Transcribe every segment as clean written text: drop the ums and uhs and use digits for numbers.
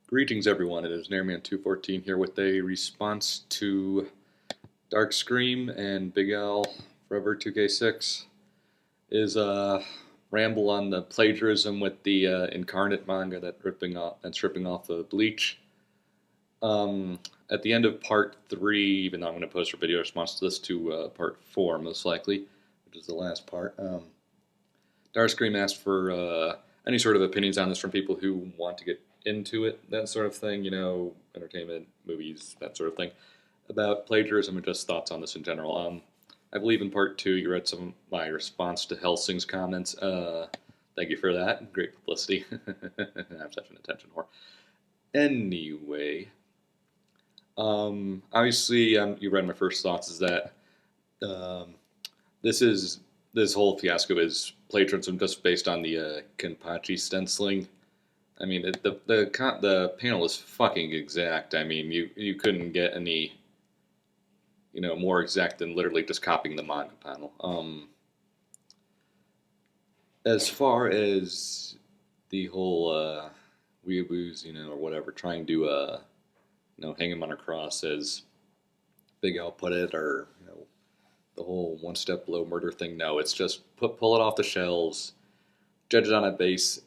Greetings everyone, it is Nairman214 here with a response to DarkScream and BigAl Forever 2K6 is a ramble on the plagiarism with the Incarnate manga that's ripping off of Bleach. At the end of part 3, even though I'm going to post a video response to this to part 4 most likely, which is the last part, DarkScream asked for any sort of opinions on this from people who want to get into it, that sort of thing, entertainment, movies, that sort of thing, about plagiarism and just thoughts on this in general. I believe in part 2 you read some of my response to Helsing's comments. Thank you for that. Great publicity. I'm such an attention whore. Anyway, obviously, you read my first thoughts is that um, this whole fiasco is plagiarism just based on the Kenpachi stenciling. I mean, the panel is fucking exact. I mean, you couldn't get any, more exact than literally just copying the manga panel. As far as the whole weeaboos, or whatever, trying to, hang him on a cross, as Big Al put it, or the whole one step below murder thing. No, it's just pull it off the shelves, judge it on a base,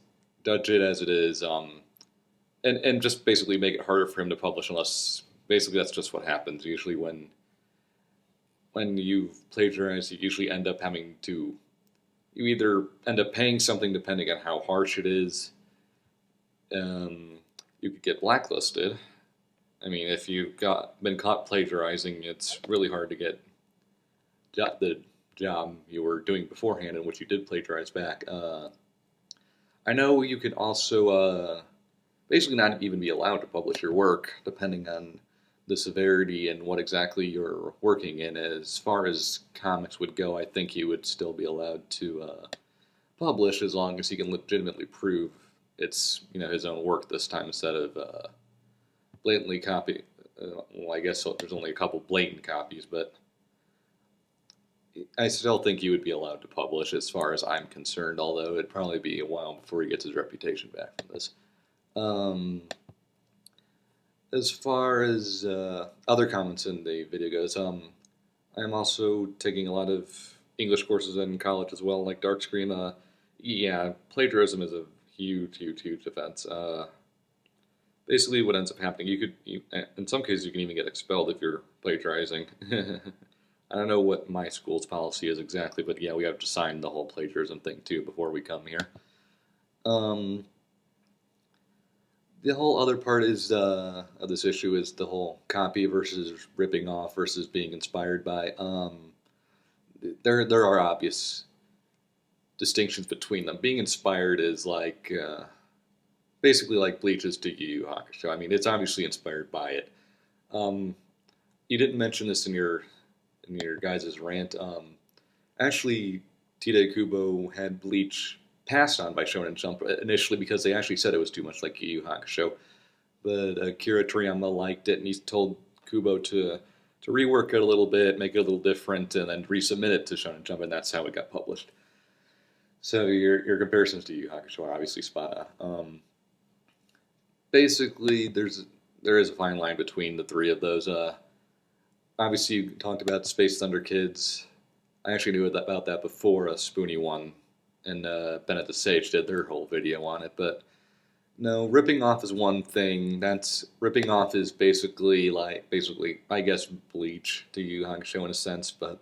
judge it as it is, and just basically make it harder for him to publish. Unless basically that's just what happens. Usually when you plagiarize, you usually end up having to you either end up paying something depending on how harsh it is. You could get blacklisted. I mean, if you've been caught plagiarizing, it's really hard to get the job you were doing beforehand in which you did plagiarize back. I know you could also basically not even be allowed to publish your work, depending on the severity and what exactly you're working in. As far as comics would go, I think he would still be allowed to publish as long as he can legitimately prove it's his own work this time instead of blatantly copy. Well, I guess there's only a couple blatant copies, but I still think he would be allowed to publish as far as I'm concerned, although it'd probably be a while before he gets his reputation back from this. As far as other comments in the video goes, I'm also taking a lot of English courses in college as well, like DarkScream. Yeah, plagiarism is a huge, huge, huge offense. Basically, what ends up happening, in some cases, you can even get expelled if you're plagiarizing. I don't know what my school's policy is exactly, but yeah, we have to sign the whole plagiarism thing too before we come here. The whole other part is of this issue is the whole copy versus ripping off versus being inspired by. There are obvious distinctions between them. Being inspired is like basically like Bleach is to Yu Yu Hakusho. I mean, it's obviously inspired by it. You didn't mention this in your guys' rant. Actually, Tite Kubo had Bleach passed on by Shonen Jump initially because they actually said it was too much like Yu Yu Hakusho. But Akira Toriyama liked it, and he told Kubo to rework it a little bit, make it a little different, and then resubmit it to Shonen Jump, and that's how it got published. So your comparisons to Yu Yu Hakusho are obviously spot on. Basically, there is a fine line between the three of those. Obviously, you talked about Space Thunder Kids. I actually knew about that before Spoonie One and Bennett the Sage did their whole video on it. But no, ripping off is one thing. Ripping off is basically I guess Bleach to Yu Yu Hakusho in a sense. But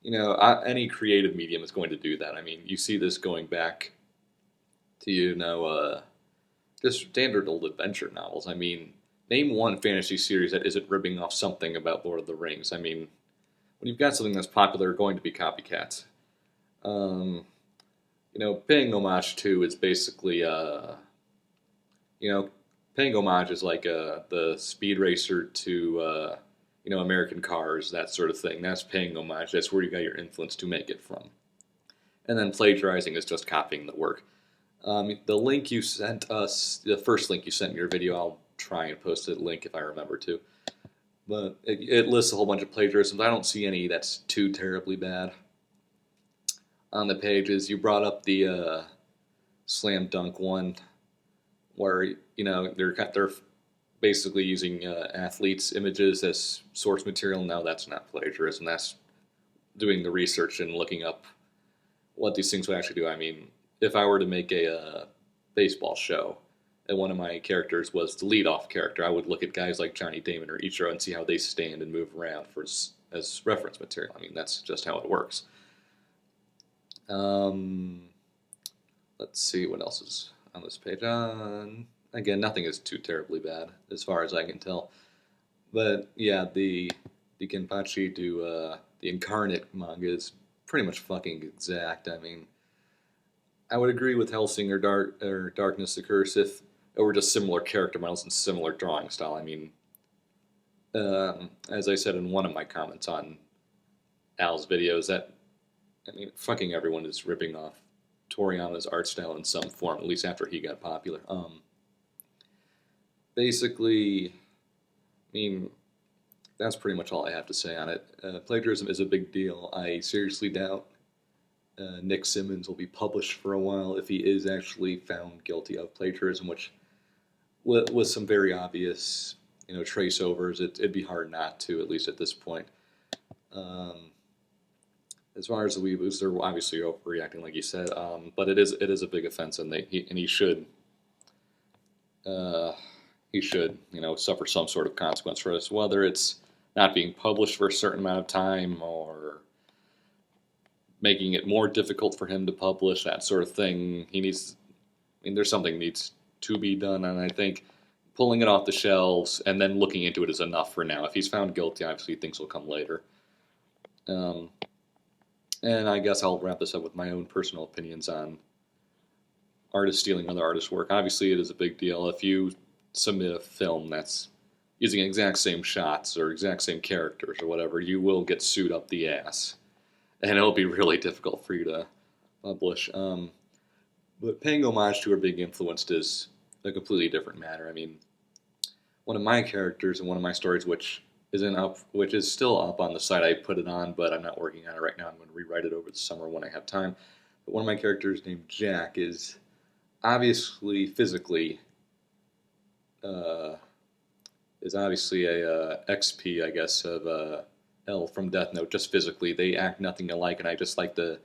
any creative medium is going to do that. I mean, you see this going back to just standard old adventure novels. I mean, name one fantasy series that isn't ripping off something about Lord of the Rings. I mean, when you've got something that's popular, going to be copycats. Paying homage to is basically, paying homage is like the Speed Racer to, American cars, that sort of thing. That's paying homage. That's where you got your influence to make it from. And then plagiarizing is just copying the work. The link you sent us, the first link you sent in your video, I'll try and post a link if I remember to. But it lists a whole bunch of plagiarisms. I don't see any that's too terribly bad. On the pages, you brought up the slam dunk one where they're basically using athletes' images as source material. No, that's not plagiarism. That's doing the research and looking up what these things would actually do. I mean, if I were to make a baseball show and one of my characters was the leadoff character, I would look at guys like Johnny Damon or Ichiro and see how they stand and move around as reference material. I mean, that's just how it works. Let's see what else is on this page. Again, nothing is too terribly bad as far as I can tell. But yeah, the Kenpachi to the Incarnate manga is pretty much fucking exact. I mean, I would agree with Hellsing or Darkness the Curse if it were just similar character models and similar drawing style. I mean, as I said in one of my comments on Al's videos, fucking everyone is ripping off Toriyama's art style in some form, at least after he got popular. Basically, I mean, that's pretty much all I have to say on it. Plagiarism is a big deal. I seriously doubt Nick Simmons will be published for a while if he is actually found guilty of plagiarism, which with some very obvious, trace overs, it'd be hard not to, at least at this point. As far as the weeboos, they're obviously overreacting, like you said, but it is a big offense, and he should suffer some sort of consequence for this, whether it's not being published for a certain amount of time or making it more difficult for him to publish, that sort of thing. There's something needs to be done, and I think pulling it off the shelves and then looking into it is enough for now. If he's found guilty, obviously things will come later. And I guess I'll wrap this up with my own personal opinions on artists stealing other artists' work. Obviously, it is a big deal. If you submit a film that's using exact same shots or exact same characters or whatever, you will get sued up the ass. And it'll be really difficult for you to publish. But paying homage to or being influenced is a completely different matter. I mean, one of my characters in one of my stories, which is still up on the site I put it on, but I'm not working on it right now. I'm going to rewrite it over the summer when I have time. But one of my characters named Jack is obviously physically is obviously a XP, I guess, of L from Death Note. Just physically, they act nothing alike, and I just like the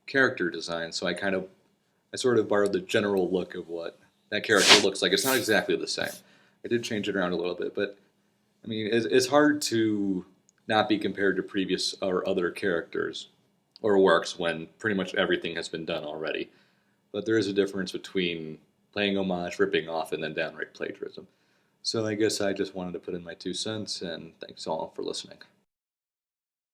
character design. So I sort of borrowed the general look of what that character looks like. It's not exactly the same. I did change it around a little bit, but I mean, it's hard to not be compared to previous or other characters or works when pretty much everything has been done already. But there is a difference between playing homage, ripping off, and then downright plagiarism. So I guess I just wanted to put in my 2 cents, and thanks all for listening.